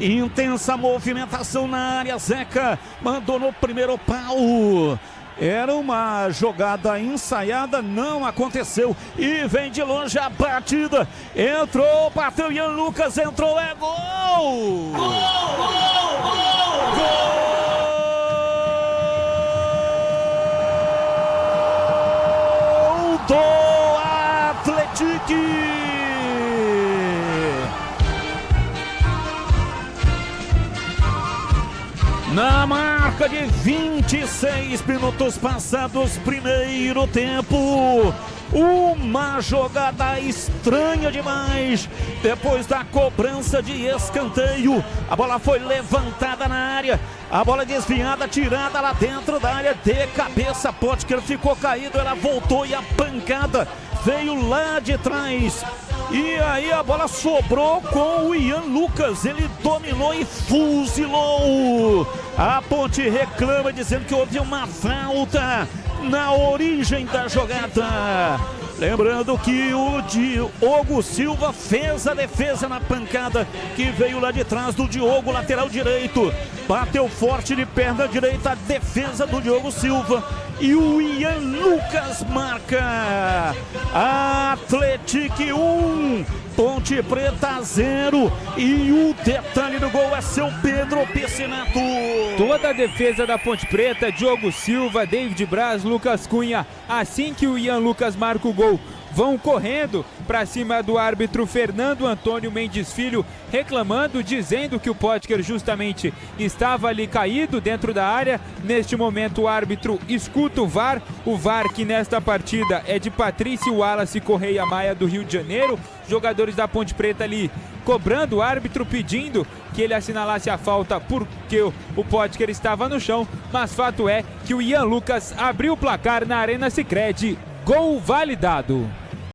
Intensa movimentação na área. Zeca mandou no primeiro pau. Era uma jogada ensaiada, não aconteceu. E vem de longe a batida. Entrou, bateu Ian Lucas, entrou, é gol! Gol! Gol! Gol! Gol do Atlético! Na marca de 26 minutos passados, primeiro tempo. Uma jogada estranha demais. Depois da cobrança de escanteio, a bola foi levantada na área. A bola desviada, tirada lá dentro da área. De cabeça, Potker ficou caído. Ela voltou e a pancada veio lá de trás. E aí a bola sobrou com o Ian Lucas. Ele dominou e fuzilou. A Ponte reclama dizendo que houve uma falta na origem da jogada. Lembrando que o Diogo Silva fez a defesa na pancada que veio lá de trás do Diogo, lateral direito. Bateu forte de perna direita a defesa do Diogo Silva. E o Ian Lucas marca. Atlético 1, Ponte Preta 0. E o detalhe do gol é seu Pedro Piscinato. Toda a defesa da Ponte Preta, Diogo Silva, David Braz, Lucas Cunha. Assim que o Ian Lucas marca o gol, vão correndo para cima do árbitro Fernando Antônio Mendes Filho, reclamando, dizendo que o Potker justamente estava ali caído dentro da área. Neste momento o árbitro escuta o VAR que nesta partida é de Patrício Wallace Correia Maia do Rio de Janeiro. Jogadores da Ponte Preta ali cobrando o árbitro, pedindo que ele assinalasse a falta porque o Potker estava no chão, mas fato é que o Ian Lucas abriu o placar na Arena Sicredi. Gol validado.